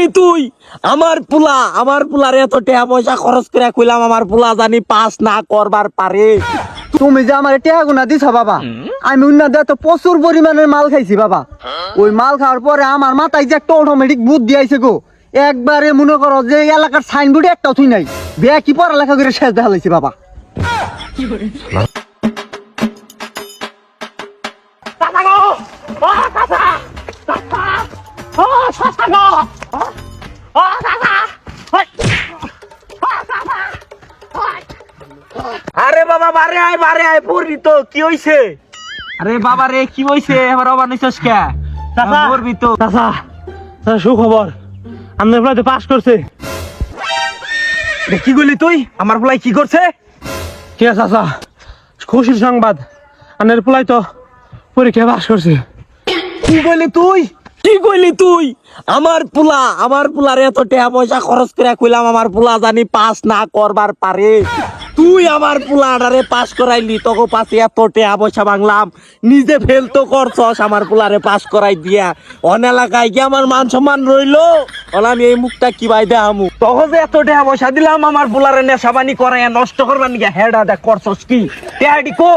কইলি তুই? আমার পুলার এত টাকা পয়সা খরচ করে কইলাম আমার পুলা জানি পাস না করবার পারে। তুমি যে আমার টেহা গুনা দিছ বাবা, আমি উন্না তো প্রচুর পরিমাণের মাল খাইছি বাবা। ওই মাল খাওয়ার পরে আমার মাথায় যে একটা অটোমেটিক বুদ্ধি আইছে গো, একবারে মনে করো যে এলাকার সাইনবোর্ডে একটা থুই নাই, বেয়া কি পড়ালেখা করে শেষ দেখা লাইছি বাবা। আরে বাবা বারে আয় পড়বি তো, কি হইছে? আরে বাবা রে কি হইছে? এবার আবার নিছস কে? পড়বি তো। চাচা সুখবর, আমাদের প্রায় পাস করছে। কি বললি তুই? আমার পোলাই কি করছে? কে চাচা, খুশির সংবাদ, আমাদের প্রায় তো পরীক্ষা পাস করছে। কি বললি তুই? আমার পুলার এত টাকা পয়সা খরচ করে কইলাম আমার পুলা জানি পাস না করবার পারে। তুই আমার পুলাটারে পাস করাইলি, তোকে পাশে এত টাকা পয়সা বাংলাম, নিজে ফেল তো করছস আমার পুলারে পাস করাই দিয়া। অন এলাকায় কি আমার মান সম্মান রইলো? আমি এই মুখটা কি ভাই দেখামু? তখন যে এত টাকা পয়সা দিলাম আমার পুলারে নেশাবানি করাইয়া নষ্ট করবার নিয়ে হেডা দেখ করছস কি? টেহাডি কো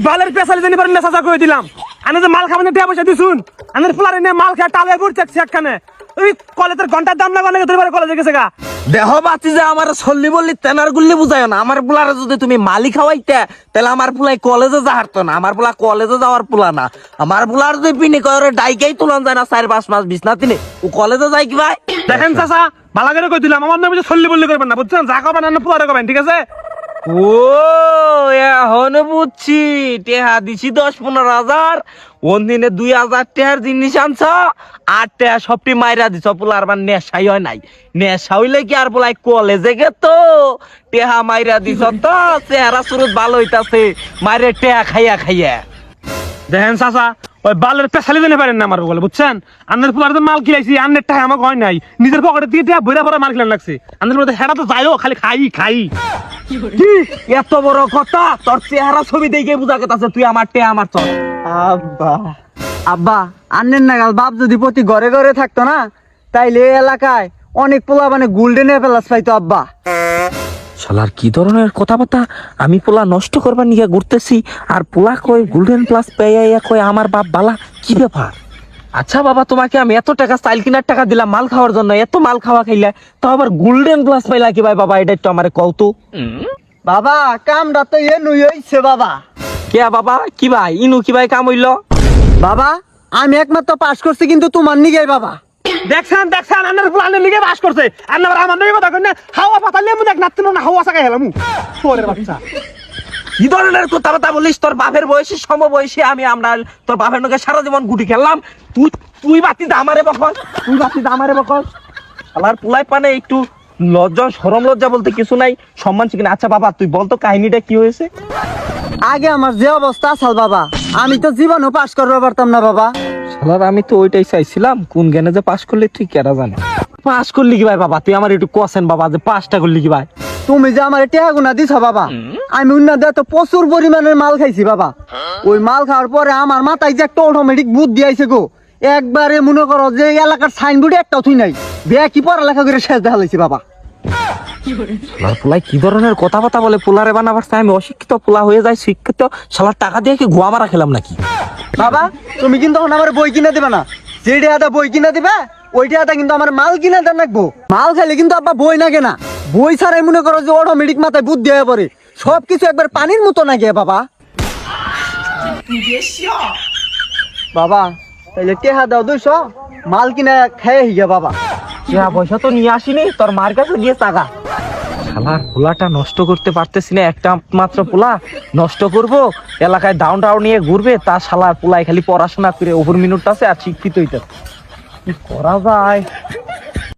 বালের পেশালি জানি পারেন না চাচা কই দিলাম। আমি যে মাল খাবেন টাকা পয়সা দিছুন, আমাদের প্লারে নিয়ে মাল খেয়ে টালে পড়ছে একখানে। ওই কলেজের ঘন্টার দাম লাগবে না, তোর কলেজে গেছে গা। দেহ বাতি যে আমার সল্লি বললি তেনার গুল্লি বুঝায় না। আমার পুলারে যদি তুমি মালি খাওয়াইতে তাহলে আমার পুলাই কলেজে যা হারতো না। আমার পুলা কলেজে যাওয়ার পুলা না। আমার পুলার যদি পিনি করে ডাইকাই তুলন যায় না 4-5 মাস বিছনা তিনে, ও কলেজে যায় কি ভাই? দেখেন চাচা, ভালো করে কই দিলাম, আমার নামে সল্লি বললি করবেন না, বুঝছেন? যা করবেন না পুলারে করবেন, ঠিক আছে? ও এখন বুঝছি, টেহা দিছি 10-15 হাজার, দিনে 2,000 টেহার জিনিস আনছ, 8 টেহা সবটি মাইরা দিছ। পোলার বার নেশাই হয় নাই। নেশা হইলে কি আর বলাই কলেজে গেত টেহা মাইরা দিছ তো চেহারা সুরত ভালো হইতাছে মাইরে টেহা খাইয়া। দেখেন চাচা, ওই বালের পেশালি জানি পারেন না আমার বলে, বুঝছেন? আন্নের ফুলার তো মাল খিলাইছি, আন্নের টাকা আমাকে হয় নাই, নিজের পকেটে দিয়ে টাকা ভরা ভরা মাল খিলান লাগছে। আন্নের মধ্যে হেডা তো যাইও, খালি খাই। কি এত বড় কথা? তোর চেহারা ছবি দেখে বুঝা গেছে তুই আমার টেহা আমার চল। আব্বা আন্নের নাগাল বাপ যদি প্রতি ঘরে ঘরে থাকতো না, তাইলে এই এলাকায় অনেক পোলা মানে গোল্ডেন প্লাস পাইতো আব্বা। শালার কি ধরনের কথাবার্তা? আমি পোলা নষ্ট করবার নিয়ে ঘুরতেছি আর পোলা কই গোল্ডেন প্লাস পেয়ে কই আমার বাপ বালা, কি ব্যাপার? আচ্ছা বাবা, তোমাকে আমি এত টাকা চাইল কিনার টাকা দিলাম মাল খাওয়ার জন্য, এত মাল খাওয়া খাইলে তো আবার গোল্ডেন প্লাস পাইলা কি ভাই? বাবা এটা একটু আমারে কও তো। বাবা কামটা তো নুই হইছে বাবা। কে বাবা? কি ভাই ইনু কি ভাই কাম হইলো? বাবা আমি একমাত্র পাস করছি কিন্তু তোমার নিগাই বাবা। দেখছেন আন্নের ফুলা আন্নের লিগে বাস করছে, আর না আমার নই কথা কই না, হাওয়া পাতালে মু দেখ নাতে না হাওয়া সাকা হেলামু তোরের বাচ্চা। কি ধরনের কথাবার্তা বলিস? তোর বাপের বয়সী সমবয়সী আমি, আমরা তোর বাপের নকে সারা জীবন গুটি খেললাম, তুই বাতি আমারে বকল, আমার পুলাই পানে একটু লজ্জা শরম লজ্জা বলতে কিছু নাই, সম্মান শিখিনি। আচ্ছা বাবা তুই বলতো কাহিনীটা কি হয়েছে? আগে আমার যে অবস্থা আসাল বাবা, আমি তো জীবনও পাস করতে পারতাম না বাবা। শালার আমি তো ওইটাই চাইছিলাম, কোন জ্ঞানে যে পাস করলে তুই কেরা জানে। পাস করলি কি ভাই? বাবা তুই আমার একটু কোসেন বাবা, যে পাসটা করলি কি ভাই? তুমি যে আমার টেহা গুনা দিছ বাবা, আমি উন্না তো প্রচুর পরিমাণের মাল খাইছি বাবা। ওই মাল খাওয়ার পরে আমার মাথায় যে একটা অটোমেটিক বুদ্ধি আইছে গো, একবারে মনে করো যে এলাকার সাইনবোর্ডে একটা থুই নাই, বেয়া কি পড়ালেখা করে শেষ দেখা লাইছি বাবা। পোলাই কি ধরনের কথাবার্তা বলে? পোলারে বানাবার চাই আমি অশিক্ষিত, পোলা হয়ে যায় শিক্ষিত। শালার টাকা দিয়ে কি গোয়া মারা খেলাম নাকি? বাবা তুমি কিন্তু এখন আমার বই কিনা দিবে না, যে টাকাটা বই কিনা দিবে ওই টাকাটা কিন্তু আমার মাল কিনা দেন রাখবো। মাল খাইলে কিন্তু আব্বা বই না কেনা, বই ছাড়াই মনে করো যে অটোমেটিক মাথায় বুদ্ধি হয়ে পড়ে, সবকিছু একবার পানির মতো না গিয়ে বাবা। বাবা তাইলে টেহা দাও 200, মাল কিনা খেয়ে হিয়া বাবা। পয়সা তো নিয়ে আসিনি, তোর মার কাছে গিয়ে চাগা। শালার পোলাটা নষ্ট করতে পারতেছি না, একটা মাত্র পোলা নষ্ট করব, এলাকায় ডাউন নিয়ে ঘুরবে, তা শালার পোলাই খালি পড়াশোনা করে ওভার মিনিট আছে আর শিক্ষিত হইতে কি করা যায়?